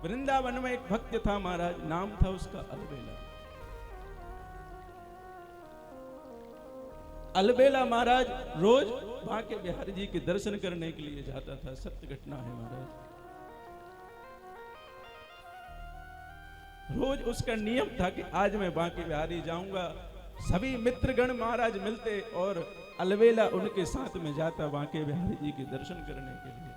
वृंदावन में एक भक्त था महाराज, नाम था उसका अलबेला। अलबेला महाराज रोज बांके बिहारी जी के दर्शन करने के लिए जाता था। सत्य घटना है महाराज। रोज उसका नियम था कि आज मैं बांके बिहारी जाऊंगा। सभी मित्रगण महाराज मिलते और अलबेला उनके साथ में जाता बांके बिहारी जी के दर्शन करने के लिए।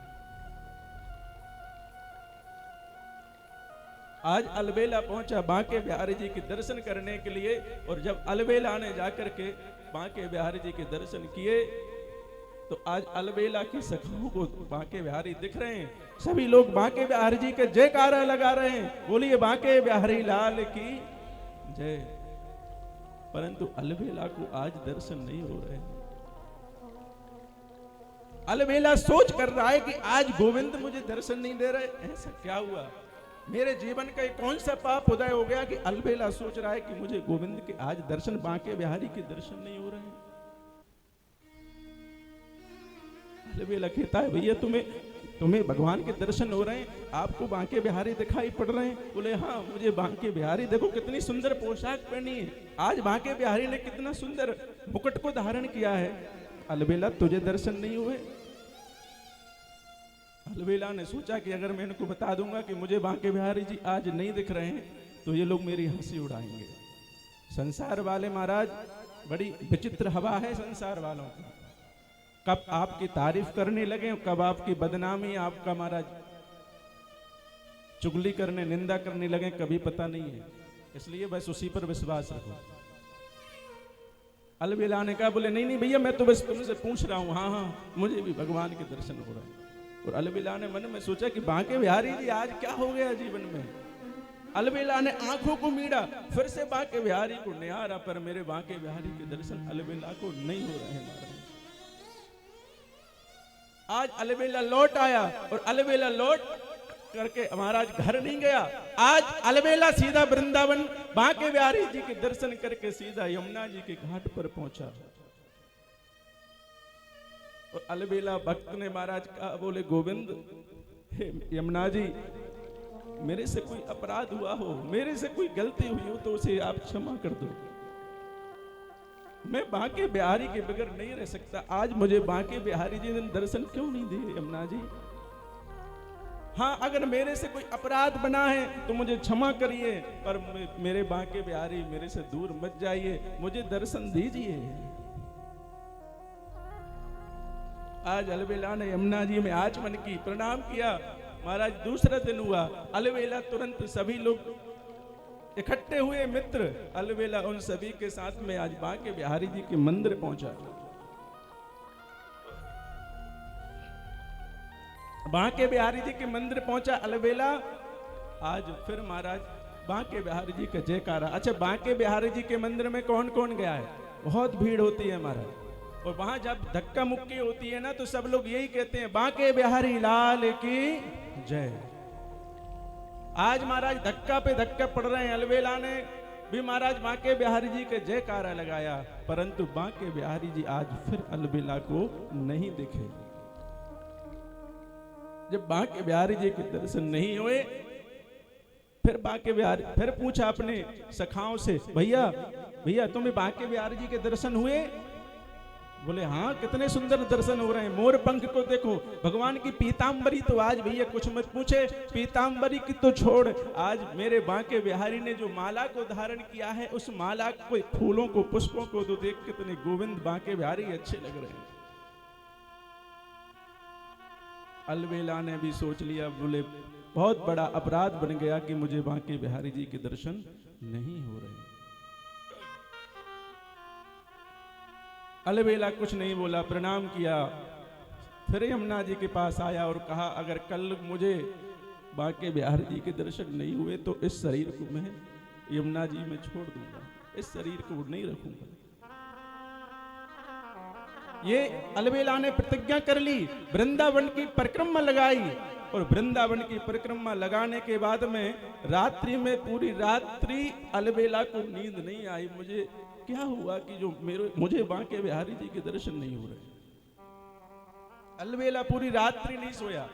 आज अलबेला पहुंचा बांके बिहारी जी के दर्शन करने के लिए, और जब अलबेला ने जाकर के बांके बिहारी जी के दर्शन किए तो आज अलबेला की सखाओं को बांके बिहारी दिख रहे हैं। सभी लोग बांके बिहारी जी के जयकारा लगा रहे हैं, बोलिए बांके बिहारी लाल की जय। परंतु अलबेला को आज दर्शन नहीं हो रहे। अलबेला सोच कर रहा है कि आज गोविंद मुझे दर्शन नहीं दे रहे, ऐसा क्या हुआ, मेरे जीवन का कौन सा पाप उदय हो गया कि अलबेला सोच रहा है कि मुझे गोविंद के आज दर्शन, बांके बिहारी के दर्शन नहीं हो रहे हैं। अलबेला कहता है भैया तुम्हें भगवान के दर्शन हो रहे हैं, आपको बांके बिहारी दिखाई पड़ रहे हैं? बोले हाँ मुझे बांके बिहारी, देखो कितनी सुंदर पोशाक पहनी है, आज बांके बिहारी ने कितना सुंदर मुकुट को धारण किया है। अलबेला तुझे दर्शन नहीं हुए? अलबेला ने सोचा कि अगर मैं इनको बता दूंगा कि मुझे बांके बिहारी जी आज नहीं दिख रहे हैं तो ये लोग मेरी हंसी उड़ाएंगे। संसार वाले महाराज बड़ी विचित्र हवा है संसार वालों की। कब आपकी तारीफ करने लगे, कब आपकी बदनामी, आपका महाराज चुगली करने, निंदा करने लगे, कभी पता नहीं है। इसलिए बस उसी पर विश्वास रखो। अलबेला ने कहा, बोले नहीं भैया मैं तो बस तुमसे पूछ रहा हूं, हाँ मुझे भी भगवान के दर्शन हो रहे हैं। और अलबेला ने मन में सोचा कि बांके बिहारी जी आज क्या हो गया जीवन में। अलबेला ने आंखों को मीड़ा, फिर से बांके बिहारी को निहारा, पर मेरे बांके बिहारी के दर्शन अलबेला को नहीं हो रहे हैं महाराज। आज अलबेला लौट आया और अलबेला लौट करके महाराज घर नहीं गया। आज अलबेला सीधा वृंदावन बांके बिहारी जी के दर्शन करके सीधा यमुना जी के घाट पर पहुंचा। और अलबेला भक्त ने महाराज कहा, बोले गोविंद, हे यमुना जी, मेरे से कोई अपराध हुआ हो, मेरे से कोई गलती हुई हो तो उसे आप क्षमा कर दो। मैं बांके बिहारी के बगैर नहीं रह सकता। आज मुझे बांके बिहारी जी ने दर्शन क्यों नहीं दिए यमुना जी? हाँ अगर मेरे से कोई अपराध बना है तो मुझे क्षमा करिए, पर मेरे बांके बिहारी मेरे से दूर मत जाइए, मुझे दर्शन दीजिए। आज अलबेला ने यमुना जी में आचमन की, प्रणाम किया। महाराज दूसरा दिन हुआ, अलबेला तुरंत सभी लोग इकट्ठे हुए मित्र, अलबेला उन सभी के साथ में आज बांके बिहारी जी के मंदिर पहुंचा। बांके बिहारी जी के मंदिर पहुंचा अलबेला। आज फिर महाराज बांके बिहारी जी का जयकारा। अच्छा, बांके बिहारी जी के मंदिर में कौन कौन गया है? बहुत भीड़ होती है महाराज, और वहां जब धक्का मुक्की होती है ना तो सब लोग यही कहते हैं, बांके बिहारी लाल की जय। आज महाराज धक्का पे धक्का पड़ रहे हैं। अलबेला ने भी महाराज बांके बिहारी जी के जयकारा लगाया, परंतु बांके बिहारी जी आज फिर अलबेला को नहीं दिखे। जब बांके बिहारी जी के दर्शन नहीं हुए, फिर बांके बिहारी फिर पूछा अपने सखाओं से, भैया तुम्हें बांके बिहारी जी के दर्शन हुए? बोले हाँ कितने सुंदर दर्शन हो रहे हैं, मोर पंख को देखो, भगवान की पीतांबरी तो आज भैया कुछ मत पूछे, पीतांबरी की तो छोड़, आज मेरे बांके बिहारी ने जो माला को धारण किया है, उस माला को, फूलों को, पुष्पों को तो देख कितने गोविंद बांके बिहारी अच्छे लग रहे हैं। अलबेला ने भी सोच लिया, बोले बहुत बड़ा अपराध बन गया कि मुझे बांके बिहारी जी के दर्शन नहीं हो रहे। अलबेला कुछ नहीं बोला, प्रणाम किया, फिर यमुना जी के पास आया और कहा, अगर कल मुझे बांके बिहारी जी के दर्शन नहीं हुए तो इस शरीर को मैं यमुना जी में छोड़ दूंगा, इस शरीर को नहीं रखूंगा। ये अलबेला ने प्रतिज्ञा कर ली, वृंदावन की परिक्रमा लगाई, और वृंदावन की परिक्रमा लगाने के बाद में रात्रि में पूरी रात्रि अलबेला को नींद नहीं आई। मुझे क्या हुआ कि जो मुझे बांके बिहारी जी के दर्शन नहीं हो रहे। अलबेला पूरी रात्रि नहीं सोया।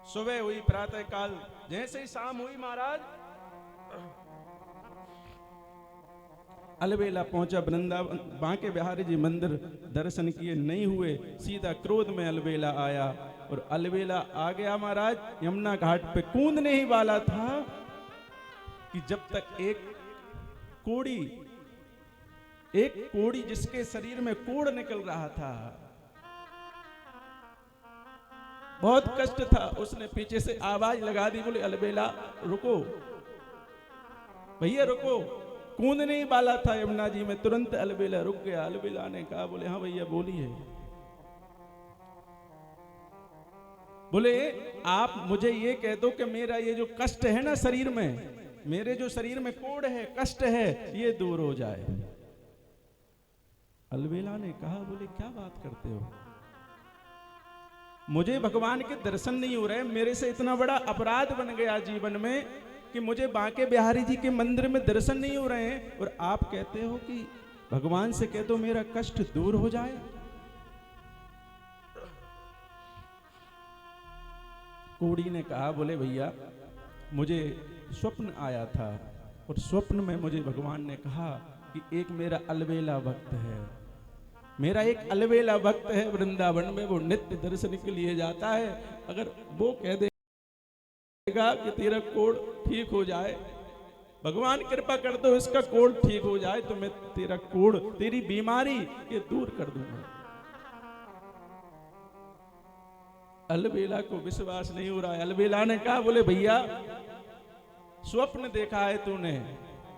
सुबह हुई, प्रातः काल, जैसे ही शाम हुई महाराज अलबेला पहुंचा वृंदावन, बांके बिहारी जी मंदिर दर्शन किए नहीं हुए, सीधा क्रोध में अलबेला आया और अलबेला आ गया महाराज यमुना घाट पे। कूदने ही वाला था कि जब तक एक कोड़ी जिसके शरीर में कोड़ निकल रहा था, बहुत कष्ट था, उसने पीछे से आवाज लगा दी, बोले अलबेला रुको, भैया रुको। कूदने ही वाला था यमुना जी में, तुरंत अलबेला रुक गया। अलबेला ने कहा, बोले हाँ भैया बोलिए। बोले आप मुझे ये कह दो कि मेरा ये जो कष्ट है ना शरीर में, मेरे जो शरीर में कोड़ है, कष्ट है, ये दूर हो जाए। अलबेला ने कहा, बोले क्या बात करते हो, मुझे भगवान के दर्शन नहीं हो रहे, मेरे से इतना बड़ा अपराध बन गया जीवन में कि मुझे बांके बिहारी जी के मंदिर में दर्शन नहीं हो रहे हैं, और आप कहते हो कि भगवान से कह दो मेरा कष्ट दूर हो जाए। कोड़ी ने कहा, बोले भैया मुझे स्वप्न आया था, और स्वप्न में मुझे भगवान ने कहा कि एक मेरा अलबेला भक्त है, मेरा एक अलबेला भक्त है वृंदावन में, वो नित्य दर्शन के लिए जाता है, अगर वो कह देगा कि तेरा कोड़ ठीक हो जाए, भगवान कृपा कर दो इसका कोड़ ठीक हो जाए, तो मैं तेरा कोड़, तेरी बीमारी ये दूर कर दूंगा। अलबेला को विश्वास नहीं हो रहा है। अलबेला ने कहा, बोले भैया स्वप्न देखा है तूने,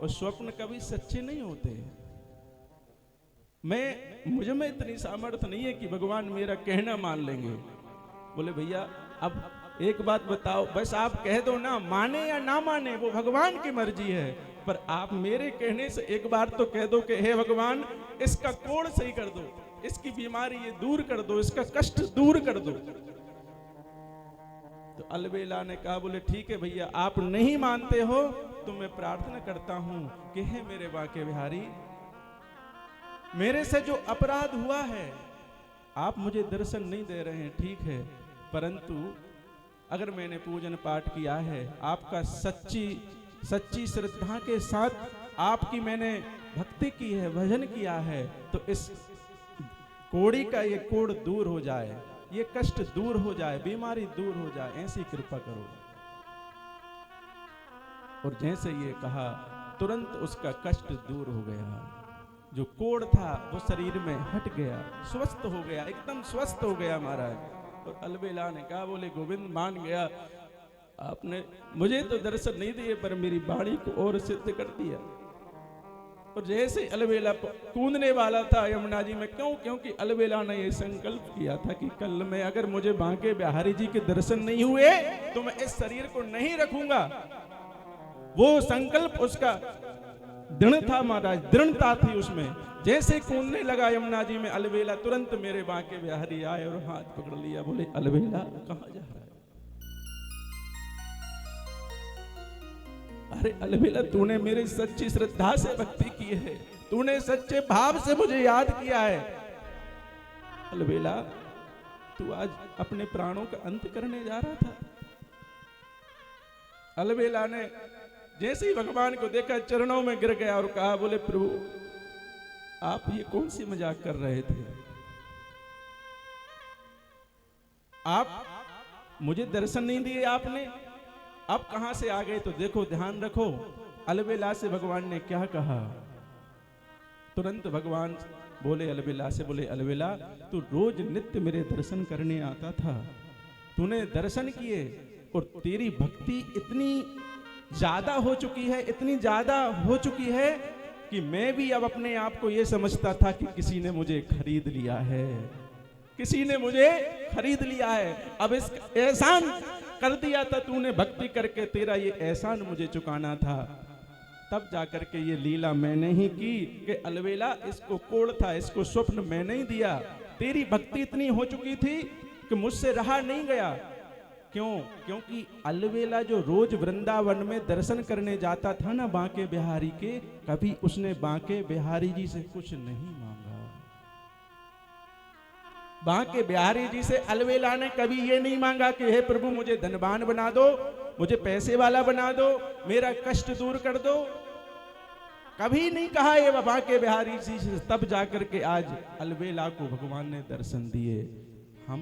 और स्वप्न कभी सच्चे नहीं होते। मुझ में इतनी सामर्थ्य नहीं है कि भगवान मेरा कहना मान लेंगे। बोले भैया अब एक बात बताओ, बस आप कह दो ना, माने या ना माने वो भगवान की मर्जी है, पर आप मेरे कहने से एक बार तो कह दो कि हे भगवान इसका कोड़ सही कर दो, इसकी बीमारी ये दूर कर दो, इसका कष्ट दूर कर दो। तो अलबेला ने कहा, बोले ठीक है भैया, आप नहीं मानते हो तो मैं प्रार्थना करता हूं कि हे मेरे बांके बिहारी, मेरे से जो अपराध हुआ है, आप मुझे दर्शन नहीं दे रहे हैं, ठीक है, परंतु अगर मैंने पूजन पाठ किया है, आपका सच्ची श्रद्धा के साथ आपकी मैंने भक्ति की है, भजन किया है, तो इस कोड़ी का ये कोड़ दूर हो जाए, ये कष्ट दूर हो जाए, बीमारी दूर हो जाए, ऐसी कृपा करो। और जैसे ये कहा तुरंत उसका कष्ट दूर हो गया, जो कोड़ था वो शरीर में हट गया, स्वस्थ हो गया, एकदम स्वस्थ हो गया महाराज। और अलबेला ने कहा, बोले गोविंद मान गया, आपने मुझे तो दर्शन नहीं दिए पर मेरी वाणी को और सिद्ध कर दिया। और जैसे अलबेला कूदने वाला था यमुना जी में, क्योंकि अलबेला ने यह संकल्प किया था कि कल में अगर मुझे बांके बिहारी जी के दर्शन नहीं हुए तो मैं इस शरीर को नहीं रखूंगा। वो संकल्प उसका दृढ़ था महाराज, दृढ़ता थी उसमें। जैसे कूदने लगा यमुना जी में अलबेला, तुरंत मेरे बांके बिहारी आए और हाथ पकड़ लिया, बोले अलबेला कहां जा रहा है? अरे अलबेला तूने मेरी सच्ची श्रद्धा से भक्ति की है, तूने सच्चे भाव से मुझे याद किया है। अलबेला तू आज अपने प्राणों का अंत करने जा रहा था। अलबेला ने जैसे ही भगवान को देखा चरणों में गिर गया और कहा, बोले प्रभु आप ये कौन सी मजाक कर रहे थे? आप मुझे दर्शन नहीं दिए आपने, अब कहां से आ गए? तो देखो ध्यान रखो, अलबेला से भगवान ने क्या कहा। तुरंत भगवान बोले अलबेला से, बोले अलबेला तू रोज नित्य मेरे दर्शन करने आता था, तूने दर्शन किए और तेरी भक्ति इतनी ज्यादा हो चुकी है, इतनी ज्यादा हो चुकी है कि मैं भी अब अपने आप को यह समझता था कि किसी ने मुझे खरीद लिया है, किसी ने मुझे खरीद लिया है। अब इस एहसान कर दिया था तूने भक्ति करके, तेरा ये एहसान मुझे चुकाना था। तब जाकर के ये लीला मैंने ही की कि अलबेला इसको कोड़ था, इसको स्वप्न मैंने ही दिया। तेरी भक्ति इतनी हो चुकी थी कि मुझसे रहा नहीं गया। क्यों? क्योंकि अलबेला जो रोज वृंदावन में दर्शन करने जाता था ना बांके बिहारी के, कभी उसने बांके बिहारी जी से कुछ नहीं मांगा। बांके बिहारी जी से अलवेला ने कभी ये नहीं मांगा कि हे प्रभु मुझे धनवान बना दो, मुझे पैसे वाला बना दो, मेरा कष्ट दूर कर दो, कभी नहीं कहा ये बांके बिहारी जी से। तब जाकर के आज अलवेला को भगवान ने दर्शन दिए।